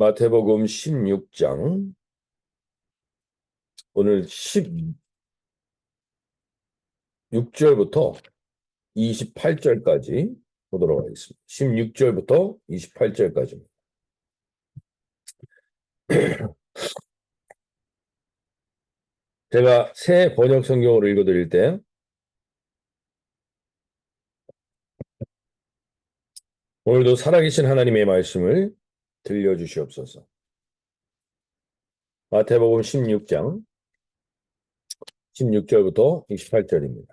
마태복음 16장 오늘 16절부터 28절까지 보도록 하겠습니다. 16절부터 28절까지. 제가 새 번역 성경으로 읽어드릴 때 오늘도 살아계신 하나님의 말씀을 들려주시옵소서. 마태복음 16장 16절부터 28절입니다.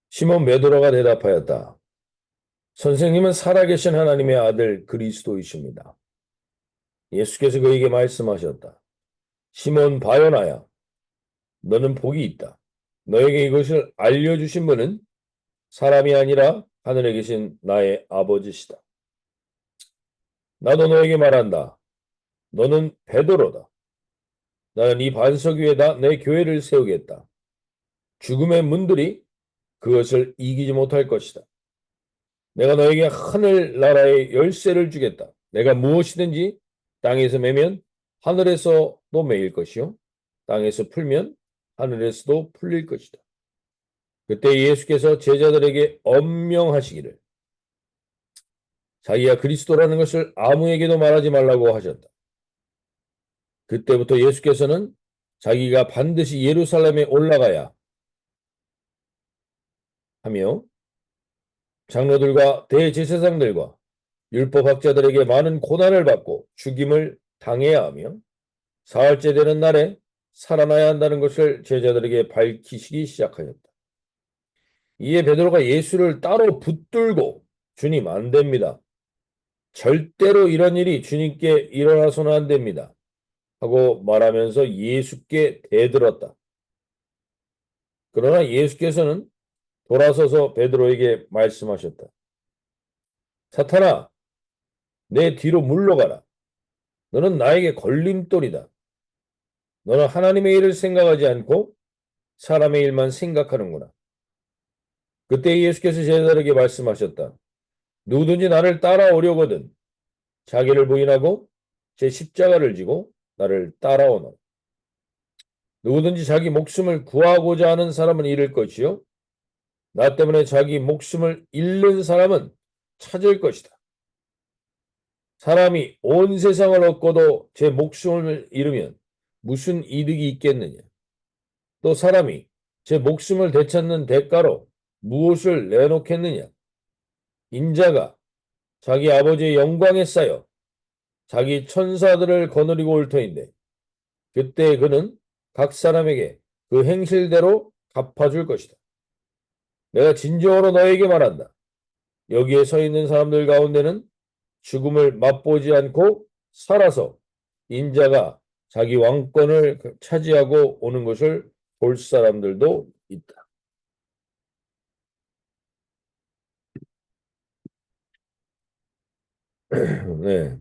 시몬 베드로가 대답하였다. 선생님은 살아계신 하나님의 아들 그리스도이십니다. 예수께서 그에게 말씀하셨다. 시몬 바요나야, 너는 복이 있다. 너에게 이것을 알려주신 분은 사람이 아니라 하늘에 계신 나의 아버지시다. 나도 너에게 말한다. 너는 베드로다. 나는 이 반석 위에다 내 교회를 세우겠다. 죽음의 문들이 그것을 이기지 못할 것이다. 내가 너에게 하늘나라의 열쇠를 주겠다. 내가 무엇이든지 땅에서 매면 하늘에서도 매일 것이요 땅에서 풀면 하늘에서도 풀릴 것이다. 그때 예수께서 제자들에게 엄명하시기를 자기가 그리스도라는 것을 아무에게도 말하지 말라고 하셨다. 그때부터 예수께서는 자기가 반드시 예루살렘에 올라가야 하며 장로들과 대제사장들과 율법학자들에게 많은 고난을 받고 죽임을 당해야 하며 사흘째 되는 날에 살아나야 한다는 것을 제자들에게 밝히시기 시작하였다. 이에 베드로가 예수를 따로 붙들고 주님 안 됩니다. 절대로 이런 일이 주님께 일어나서는 안 됩니다. 하고 말하면서 예수께 대들었다. 그러나 예수께서는 돌아서서 베드로에게 말씀하셨다. 사탄아, 내 뒤로 물러가라. 너는 나에게 걸림돌이다. 너는 하나님의 일을 생각하지 않고 사람의 일만 생각하는구나. 그때 예수께서 제자들에게 말씀하셨다. 누구든지 나를 따라오려거든 자기를 부인하고 제 십자가를 지고 나를 따라오너라. 누구든지 자기 목숨을 구하고자 하는 사람은 잃을 것이요 나 때문에 자기 목숨을 잃는 사람은 찾을 것이다. 사람이 온 세상을 얻고도 제 목숨을 잃으면 무슨 이득이 있겠느냐. 또 사람이 제 목숨을 되찾는 대가로 무엇을 내놓겠느냐. 인자가 자기 아버지의 영광에 쌓여 자기 천사들을 거느리고 올 터인데 그때 그는 각 사람에게 그 행실대로 갚아줄 것이다. 내가 진정으로 너에게 말한다. 여기에 서 있는 사람들 가운데는 죽음을 맛보지 않고 살아서 인자가 자기 왕권을 차지하고 오는 것을 볼 사람들도 있다. 네.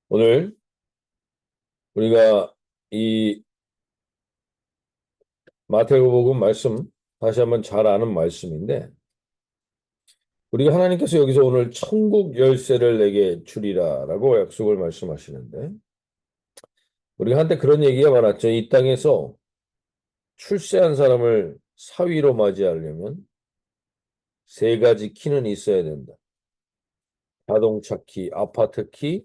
오늘 우리가 이 마태복음 말씀 다시 한번 잘 아는 말씀인데 우리가 하나님께서 여기서 오늘 천국 열쇠를 내게 주리라라고 약속을 말씀하시는데 우리가 한때 그런 얘기가 많았죠. 이 땅에서 출세한 사람을 사위로 맞이하려면 세 가지 키는 있어야 된다. 자동차 키, 아파트 키,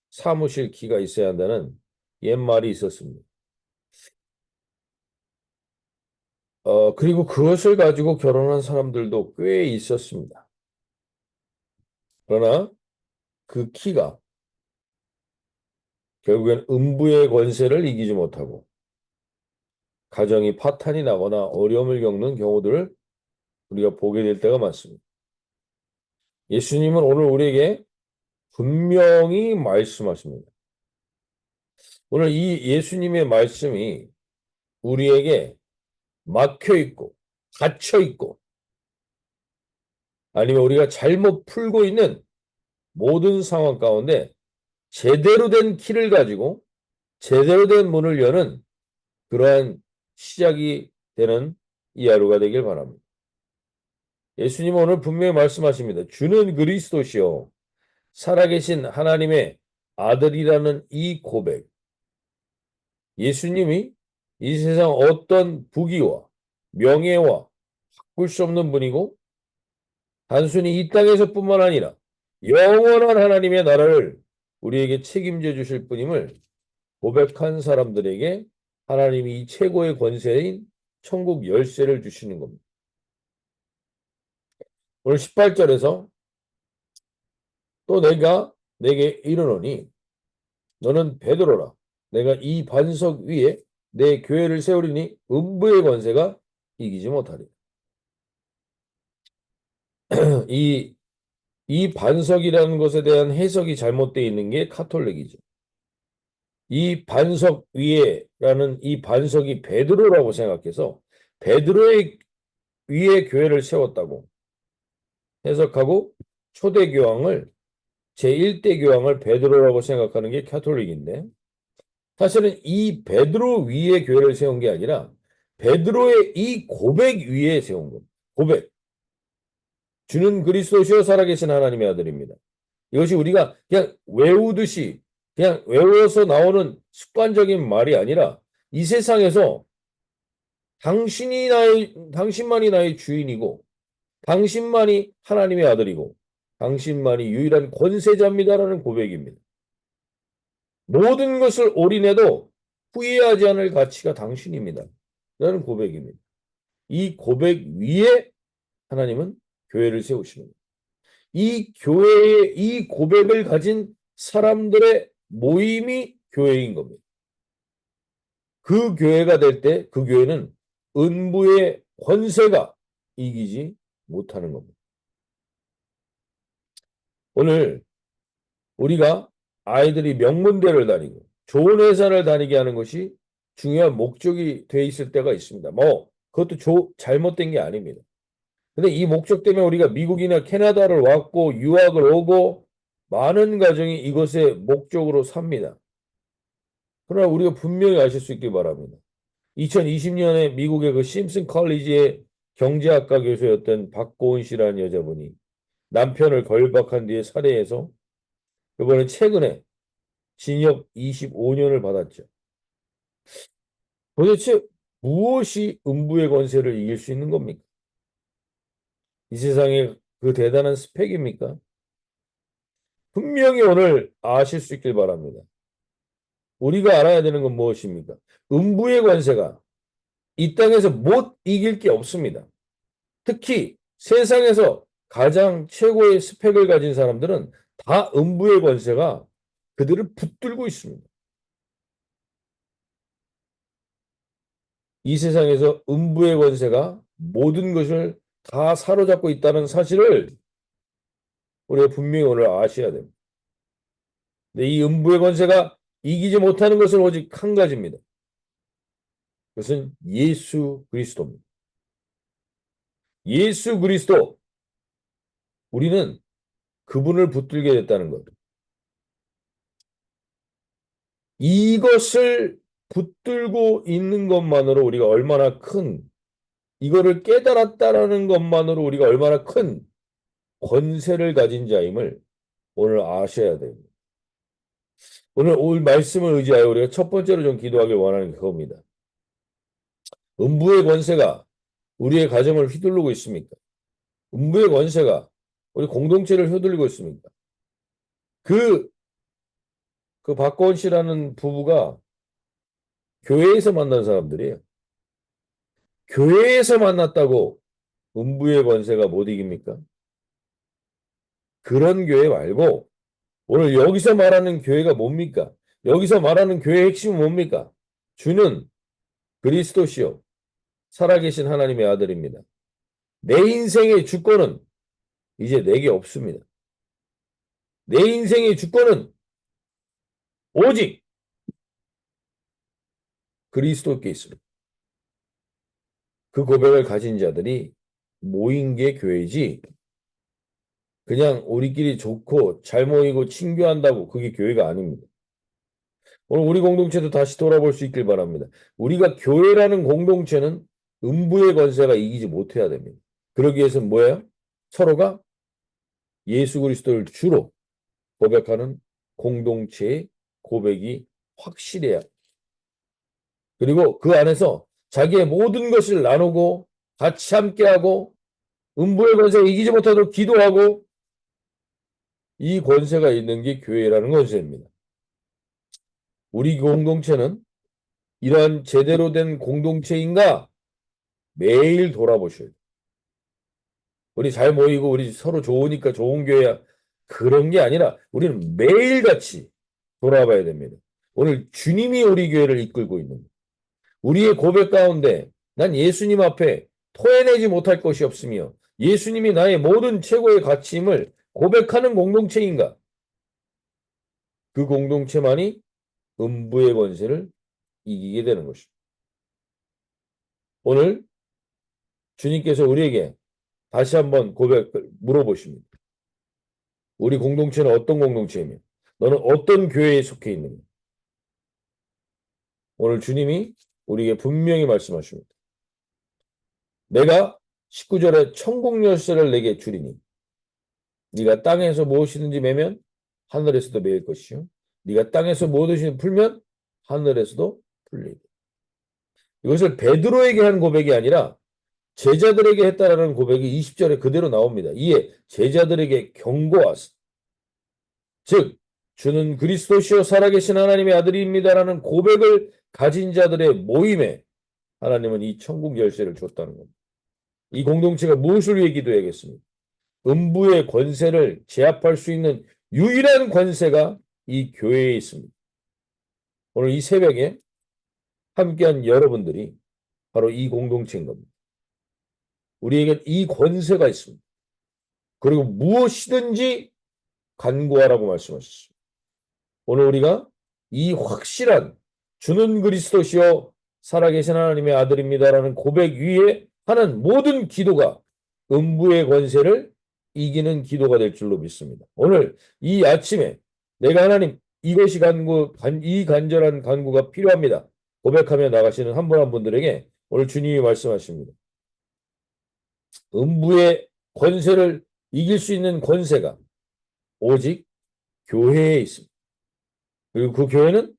사무실 키가 있어야 한다는 옛말이 있었습니다. 그리고 그것을 가지고 결혼한 사람들도 꽤 있었습니다. 그러나 그 키가 결국엔 음부의 권세를 이기지 못하고 가정이 파탄이 나거나 어려움을 겪는 경우들을 우리가 보게 될 때가 많습니다. 예수님은 오늘 우리에게 분명히 말씀하십니다. 오늘 이 예수님의 말씀이 우리에게 막혀 있고 닫혀 있고 아니면 우리가 잘못 풀고 있는 모든 상황 가운데 제대로 된 키를 가지고 제대로 된 문을 여는 그러한 시작이 되는 이 하루가 되길 바랍니다. 예수님은 오늘 분명히 말씀하십니다. 주는 그리스도시요 살아계신 하나님의 아들이라는 이 고백. 예수님이 이 세상 어떤 부귀와 명예와 바꿀 수 없는 분이고 단순히 이 땅에서뿐만 아니라 영원한 하나님의 나라를 우리에게 책임져 주실 분임을 고백한 사람들에게 하나님이 이 최고의 권세인 천국 열쇠를 주시는 겁니다. 오늘 18절에서 또 내가 내게 이르노니 너는 베드로라. 내가 이 반석 위에 내 교회를 세우리니 음부의 권세가 이기지 못하리. 이 반석이라는 것에 대한 해석이 잘못되어 있는 게 카톨릭이죠. 이 반석 위에라는 이 반석이 베드로라고 생각해서 베드로의 위에 교회를 세웠다고 해석하고 초대 교황을 제1대 교황을 베드로라고 생각하는 게 카톨릭인데 사실은 이 베드로 위에 교회를 세운 게 아니라 베드로의 이 고백 위에 세운 겁니다. 고백. 주는 그리스도시요 살아계신 하나님의 아들입니다. 이것이 우리가 그냥 외우듯이 그냥 외워서 나오는 습관적인 말이 아니라 이 세상에서 당신만이 나의 주인이고 당신만이 하나님의 아들이고 당신만이 유일한 권세자입니다라는 고백입니다. 모든 것을 올인해도 후회하지 않을 가치가 당신입니다. 라는 고백입니다. 이 고백 위에 하나님은 교회를 세우십니다. 이 교회의 이 고백을 가진 사람들의 모임이 교회인 겁니다. 그 교회가 될 때 그 교회는 음부의 권세가 이기지 못하는 겁니다. 오늘 우리가 아이들이 명문대를 다니고 좋은 회사를 다니게 하는 것이 중요한 목적이 돼 있을 때가 있습니다. 그것도 잘못된 게 아닙니다. 근데 이 목적 때문에 우리가 미국이나 캐나다를 왔고 유학을 오고 많은 가정이 이것의 목적으로 삽니다. 그러나 우리가 분명히 아실 수 있길 바랍니다. 2020년에 미국의 그 심슨 컬리지의 경제학과 교수였던 박고은 씨라는 여자분이 남편을 결박한 뒤에 살해해서 이번에 최근에 징역 25년을 받았죠. 도대체 무엇이 음부의 권세를 이길 수 있는 겁니까? 이 세상에 그 대단한 스펙입니까? 분명히 오늘 아실 수 있길 바랍니다. 우리가 알아야 되는 건 무엇입니까? 음부의 권세가 이 땅에서 못 이길 게 없습니다. 특히 세상에서 가장 최고의 스펙을 가진 사람들은 다 음부의 권세가 그들을 붙들고 있습니다. 이 세상에서 음부의 권세가 모든 것을 다 사로잡고 있다는 사실을 우리가 분명히 오늘 아셔야 됩니다. 근데 이 음부의 권세가 이기지 못하는 것은 오직 한 가지입니다. 그것은 예수 그리스도입니다. 예수 그리스도. 우리는 그분을 붙들게 됐다는 것. 이것을 붙들고 있는 것만으로 우리가 얼마나 이거를 깨달았다라는 것만으로 우리가 얼마나 큰 권세를 가진 자임을 오늘 아셔야 됩니다. 오늘 말씀을 의지하여 우리가 첫 번째로 좀 기도하길 원하는 게 그겁니다. 음부의 권세가 우리의 가정을 휘두르고 있습니까? 음부의 권세가 우리 공동체를 휘둘리고 있습니까? 그 박고은 씨라는 부부가 교회에서 만난 사람들이에요. 교회에서 만났다고 음부의 권세가 못 이깁니까? 그런 교회 말고 오늘 여기서 말하는 교회가 뭡니까? 여기서 말하는 교회의 핵심은 뭡니까? 주는 그리스도시요 살아계신 하나님의 아들입니다. 내 인생의 주권은 이제 내게 없습니다. 내 인생의 주권은 오직 그리스도께 있습니다. 그 고백을 가진 자들이 모인 게 교회지 그냥 우리끼리 좋고 잘 모이고 친교한다고 그게 교회가 아닙니다. 오늘 우리 공동체도 다시 돌아볼 수 있길 바랍니다. 우리가 교회라는 공동체는 음부의 권세가 이기지 못해야 됩니다. 그러기 위해서는 뭐예요? 서로가 예수 그리스도를 주로 고백하는 공동체의 고백이 확실해야. 그리고 그 안에서 자기의 모든 것을 나누고 같이 함께하고 음부의 권세에 이기지 못하도록 기도하고, 이 권세가 있는 게 교회라는 권세입니다. 우리 공동체는 이러한 제대로 된 공동체인가 매일 돌아보셔야 돼요. 우리 잘 모이고 우리 서로 좋으니까 좋은 교회야, 그런 게 아니라 우리는 매일같이 돌아봐야 됩니다. 오늘 주님이 우리 교회를 이끌고 있는 거예요. 우리의 고백 가운데 난 예수님 앞에 토해내지 못할 것이 없으며 예수님이 나의 모든 최고의 가치임을 고백하는 공동체인가? 그 공동체만이 음부의 권세를 이기게 되는 것입니다. 오늘 주님께서 우리에게 다시 한번 고백을 물어보십니다. 우리 공동체는 어떤 공동체이며 너는 어떤 교회에 속해 있는가? 오늘 주님이 우리에게 분명히 말씀하십니다. 내가 19절에 천국 열쇠를 내게 주리니 네가 땅에서 무엇이든지 매면 하늘에서도 매일 것이요 네가 땅에서 무엇이든지 풀면 하늘에서도 풀리리. 이것을 베드로에게 한 고백이 아니라 제자들에게 했다라는 고백이 20절에 그대로 나옵니다. 이에 제자들에게 경고하사 즉 주는 그리스도시요 살아계신 하나님의 아들입니다라는 고백을 가진 자들의 모임에 하나님은 이 천국 열쇠를 줬다는 겁니다. 이 공동체가 무엇을 위해 기도해야겠습니까? 음부의 권세를 제압할 수 있는 유일한 권세가 이 교회에 있습니다. 오늘 이 새벽에 함께한 여러분들이 바로 이 공동체인 겁니다. 우리에게 이 권세가 있습니다. 그리고 무엇이든지 간구하라고 말씀하셨습니다. 오늘 우리가 이 확실한 주는 그리스도시요 살아계신 하나님의 아들입니다라는 고백 위에 하는 모든 기도가 음부의 권세를 이기는 기도가 될 줄로 믿습니다. 오늘 이 아침에 내가 하나님 이것이 이 간절한 간구가 필요합니다. 고백하며 나가시는 한 분 한 분들에게 오늘 주님이 말씀하십니다. 음부의 권세를 이길 수 있는 권세가 오직 교회에 있습니다. 그리고 그 교회는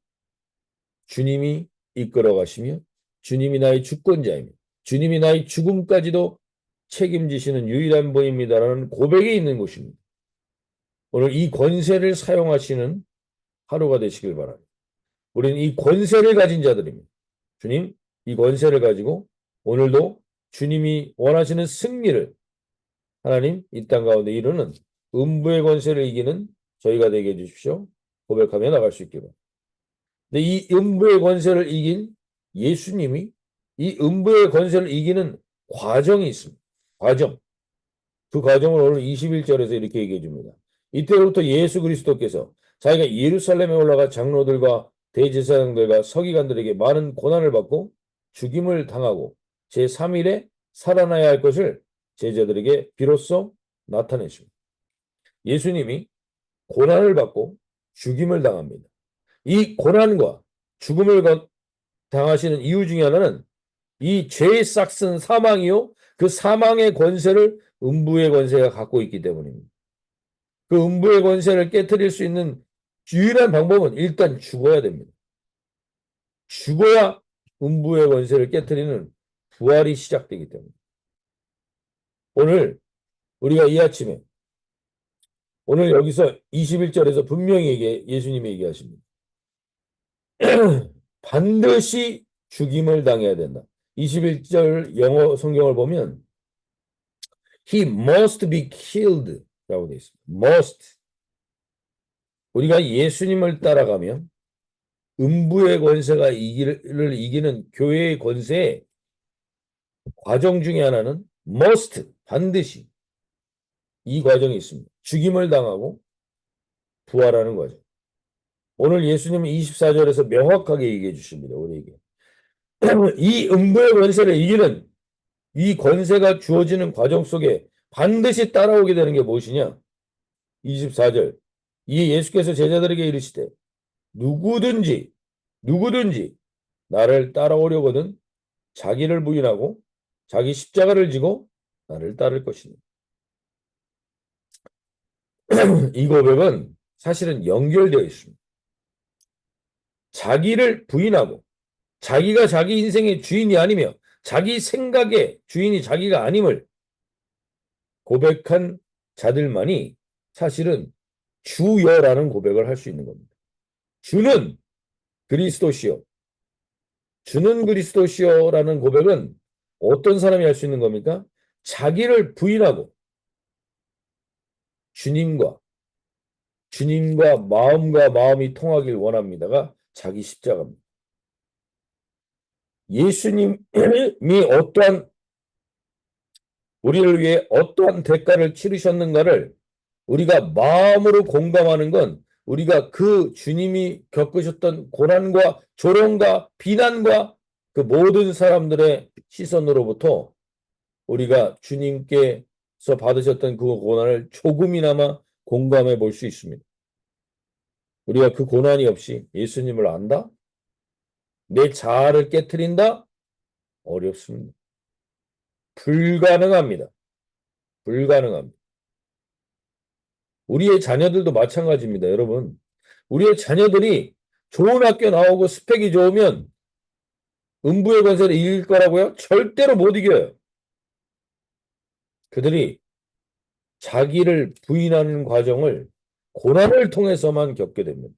주님이 이끌어 가시며 주님이 나의 주권자이며 주님이 나의 죽음까지도 책임지시는 유일한 분입니다라는 고백이 있는 곳입니다. 오늘 이 권세를 사용하시는 하루가 되시길 바랍니다. 우리는 이 권세를 가진 자들입니다. 주님, 이 권세를 가지고 오늘도 주님이 원하시는 승리를 하나님 이 땅 가운데 이루는 음부의 권세를 이기는 저희가 되게 해주십시오. 고백하며 나갈 수 있기를. 근데 이 음부의 권세를 이긴 예수님이 이 음부의 권세를 이기는 과정이 있습니다. 과정. 그 과정을 오늘 21절에서 이렇게 얘기해 줍니다. 이때로부터 예수 그리스도께서 자기가 예루살렘에 올라가 장로들과 대제사장들과 서기관들에게 많은 고난을 받고 죽임을 당하고 제3일에 살아나야 할 것을 제자들에게 비로소 나타내십니다. 예수님이 고난을 받고 죽임을 당합니다. 이 고난과 죽음을 당하시는 이유 중에 하나는 이 죄의 싹슨 사망이요 그 사망의 권세를 음부의 권세가 갖고 있기 때문입니다. 그 음부의 권세를 깨트릴 수 있는 유일한 방법은 일단 죽어야 됩니다. 죽어야 음부의 권세를 깨트리는 부활이 시작되기 때문에 오늘 우리가 이 아침에 오늘 여기서 21절에서 분명히 예수님이 얘기하십니다. 반드시 죽임을 당해야 된다. 21절 영어 성경을 보면 He must be killed 라고 되어 있습니다. must. 우리가 예수님을 따라가면 음부의 권세가 이기는 교회의 권세의 과정 중에 하나는 must, 반드시 이 과정이 있습니다. 죽임을 당하고 부활하는 과정. 오늘 예수님은 24절에서 명확하게 얘기해 주십니다. 우리에게. 이 음부의 권세를 이기는 이 권세가 주어지는 과정 속에 반드시 따라오게 되는 게 무엇이냐? 24절. 이에 예수께서 제자들에게 이르시되 누구든지 나를 따라오려거든 자기를 부인하고 자기 십자가를 지고 나를 따를 것이니. 이 고백은 사실은 연결되어 있습니다. 자기를 부인하고 자기가 자기 인생의 주인이 아니며 자기 생각의 주인이 자기가 아님을 고백한 자들만이 사실은 주여라는 고백을 할 수 있는 겁니다. 주는 그리스도시요. 주는 그리스도시여라는 고백은 어떤 사람이 할 수 있는 겁니까? 자기를 부인하고 주님과 마음과 마음이 통하길 원합니다가 자기 십자가입니다. 예수님이 어떠한 우리를 위해 어떠한 대가를 치르셨는가를 우리가 마음으로 공감하는 건 우리가 그 주님이 겪으셨던 고난과 조롱과 비난과 그 모든 사람들의 시선으로부터 우리가 주님께서 받으셨던 그 고난을 조금이나마 공감해 볼 수 있습니다. 우리가 그 고난이 없이 예수님을 안다? 내 자아를 깨트린다? 어렵습니다. 불가능합니다. 불가능합니다. 우리의 자녀들도 마찬가지입니다, 여러분. 우리의 자녀들이 좋은 학교 나오고 스펙이 좋으면 음부의 권세를 이길 거라고요? 절대로 못 이겨요. 그들이 자기를 부인하는 과정을 고난을 통해서만 겪게 됩니다.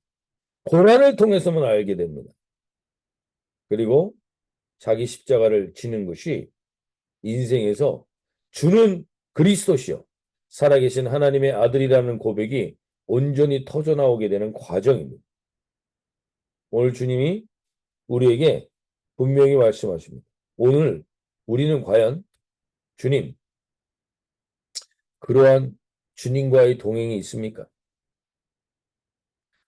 고난을 통해서만 알게 됩니다. 그리고 자기 십자가를 지는 것이 인생에서 주는 그리스도시요 살아계신 하나님의 아들이라는 고백이 온전히 터져나오게 되는 과정입니다. 오늘 주님이 우리에게 분명히 말씀하십니다. 오늘 우리는 과연 주님, 그러한 주님과의 동행이 있습니까?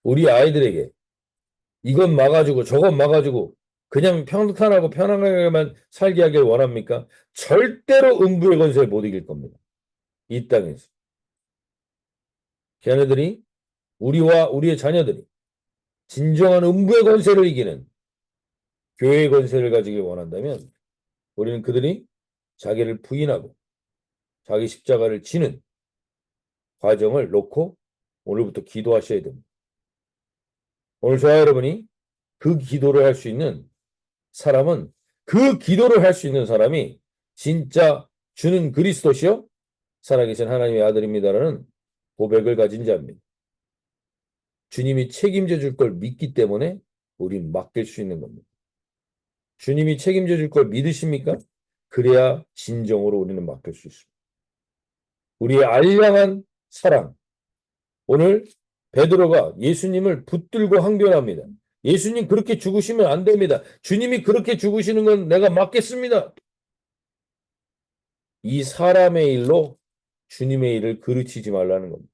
우리 아이들에게 이건 막아주고 저건 막아주고 그냥 평탄하고 편안하게만 살게 하길 원합니까? 절대로 음부의 권세를 못 이길 겁니다. 이 땅에서. 걔네들이 우리와 우리의 자녀들이 진정한 음부의 권세를 이기는 교회의 권세를 가지길 원한다면 우리는 그들이 자기를 부인하고 자기 십자가를 지는 과정을 놓고 오늘부터 기도하셔야 됩니다. 오늘 저와 여러분이 그 기도를 할 수 있는 사람은 그 기도를 할 수 있는 사람이 진짜 주는 그리스도시요 살아계신 하나님의 아들입니다라는 고백을 가진 자입니다. 주님이 책임져 줄 걸 믿기 때문에 우린 맡길 수 있는 겁니다. 주님이 책임져 줄 걸 믿으십니까? 그래야 진정으로 우리는 맡길 수 있습니다. 우리의 알량한 사랑. 오늘 베드로가 예수님을 붙들고 항변합니다. 예수님 그렇게 죽으시면 안 됩니다. 주님이 그렇게 죽으시는 건 내가 맡겠습니다. 이 사람의 일로 주님의 일을 그르치지 말라는 겁니다.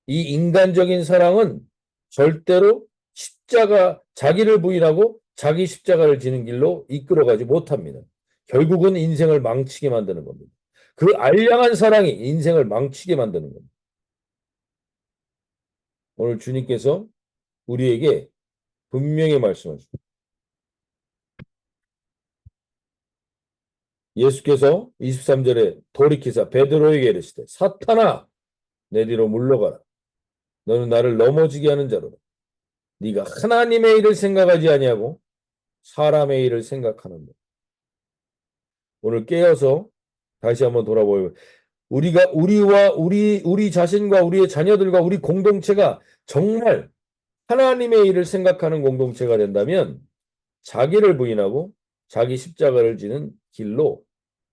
이 인간적인 사랑은 절대로 십자가, 자기를 부인하고 자기 십자가를 지는 길로 이끌어가지 못합니다. 결국은 인생을 망치게 만드는 겁니다. 그 알량한 사랑이 인생을 망치게 만드는 겁니다. 오늘 주님께서 우리에게 분명히 말씀하십니다. 예수께서 23절에 돌이키사 베드로에게 이르시되 사탄아 내 뒤로 물러가라. 너는 나를 넘어지게 하는 자로다. 네가 하나님의 일을 생각하지 아니하고 사람의 일을 생각하는다. 오늘 깨어서 다시 한번 돌아보면 우리가 우리 자신과 우리의 자녀들과 우리 공동체가 정말 하나님의 일을 생각하는 공동체가 된다면 자기를 부인하고 자기 십자가를 지는 길로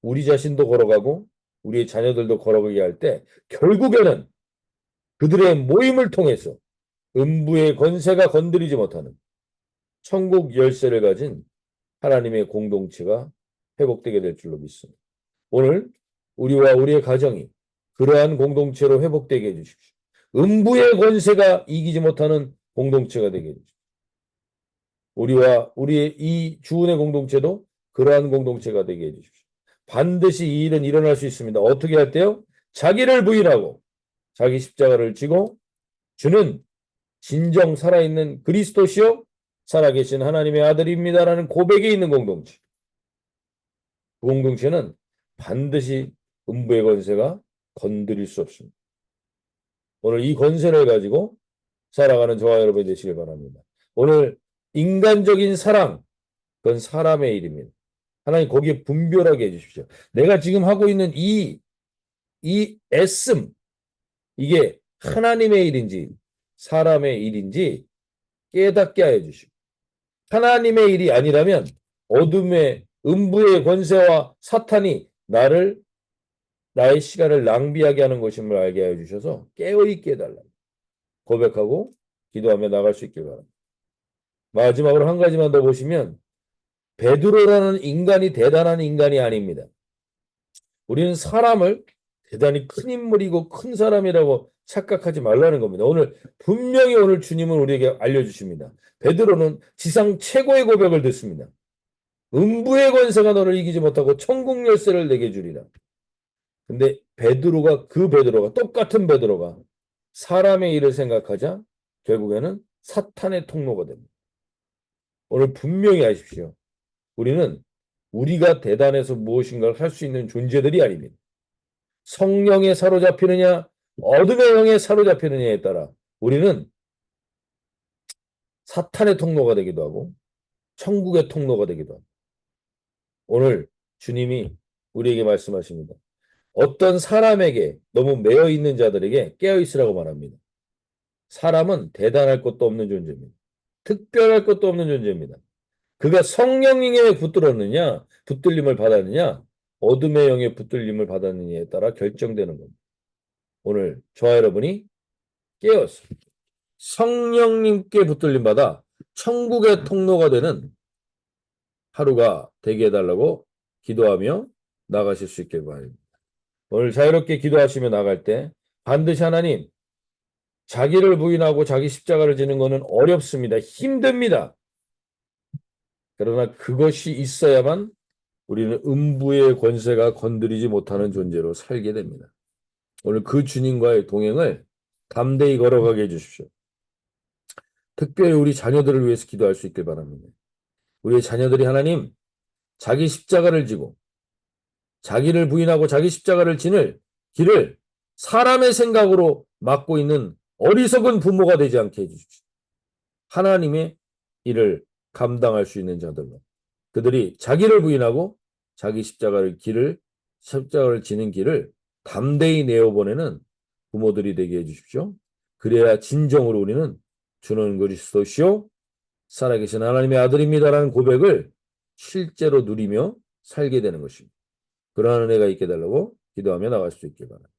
우리 자신도 걸어가고 우리의 자녀들도 걸어가게 할 때 결국에는 그들의 모임을 통해서 음부의 권세가 건드리지 못하는 천국 열쇠를 가진 하나님의 공동체가 회복되게 될 줄로 믿습니다. 오늘 우리와 우리의 가정이 그러한 공동체로 회복되게 해주십시오. 음부의 권세가 이기지 못하는 공동체가 되게 해주십시오. 우리와 우리의 이 주은의 공동체도 그러한 공동체가 되게 해주십시오. 반드시 이 일은 일어날 수 있습니다. 어떻게 할 때요? 자기를 부인하고 자기 십자가를 지고 주는 진정 살아있는 그리스도시요 살아계신 하나님의 아들입니다라는 고백이 있는 공동체. 그 공동체는 반드시 음부의 권세가 건드릴 수 없습니다. 오늘 이 권세를 가지고 살아가는 저와 여러분이 되시길 바랍니다. 오늘 인간적인 사랑, 그건 사람의 일입니다. 하나님 거기에 분별하게 해주십시오. 내가 지금 하고 있는 이 애씀, 이게 하나님의 일인지 사람의 일인지 깨닫게 하여 주시고, 하나님의 일이 아니라면 어둠의 음부의 권세와 사탄이 나의 시간을 낭비하게 하는 것임을 알게 하여 주셔서 깨어있게 해달라. 고백하고 기도하며 나갈 수 있길 바랍니다. 마지막으로 한 가지만 더 보시면 베드로라는 인간이 대단한 인간이 아닙니다. 우리는 사람을 대단히 큰 인물이고 큰 사람이라고 착각하지 말라는 겁니다. 분명히 오늘 주님은 우리에게 알려주십니다. 베드로는 지상 최고의 고백을 듣습니다. 음부의 권세가 너를 이기지 못하고 천국 열쇠를 내게 주리라. 근데 베드로가 똑같은 베드로가 사람의 일을 생각하자 결국에는 사탄의 통로가 됩니다. 오늘 분명히 아십시오. 우리는 우리가 대단해서 무엇인가를 할 수 있는 존재들이 아닙니다. 성령에 사로잡히느냐 어둠의 영에 사로잡히느냐에 따라 우리는 사탄의 통로가 되기도 하고 천국의 통로가 되기도 합니다. 오늘 주님이 우리에게 말씀하십니다. 어떤 사람에게 너무 매여 있는 자들에게 깨어 있으라고 말합니다. 사람은 대단할 것도 없는 존재입니다. 특별할 것도 없는 존재입니다. 그가 성령에 붙들림을 받았느냐, 어둠의 영에 붙들림을 받았느냐에 따라 결정되는 겁니다. 오늘 저와 여러분이 깨어서 성령님께 붙들림 받아 천국의 통로가 되는 하루가 되게 해달라고 기도하며 나가실 수 있길 바랍니다. 오늘 자유롭게 기도하시며 나갈 때 반드시 하나님, 자기를 부인하고 자기 십자가를 지는 것은 어렵습니다. 힘듭니다. 그러나 그것이 있어야만 우리는 음부의 권세가 건드리지 못하는 존재로 살게 됩니다. 오늘 그 주님과의 동행을 담대히 걸어가게 해주십시오. 특별히 우리 자녀들을 위해서 기도할 수 있길 바랍니다. 우리의 자녀들이 하나님, 자기 십자가를 지고 자기를 부인하고 자기 십자가를 지는 길을 사람의 생각으로 막고 있는 어리석은 부모가 되지 않게 해주십시오. 하나님의 일을 감당할 수 있는 자들로 그들이 자기를 부인하고 자기 십자가를 지는 길을 담대히 내어보내는 부모들이 되게 해주십시오. 그래야 진정으로 우리는 주는 그리스도시요 살아계신 하나님의 아들입니다라는 고백을 실제로 누리며 살게 되는 것입니다. 그러한 은혜가 있게 달라고 기도하며 나갈 수 있게 바랍니다.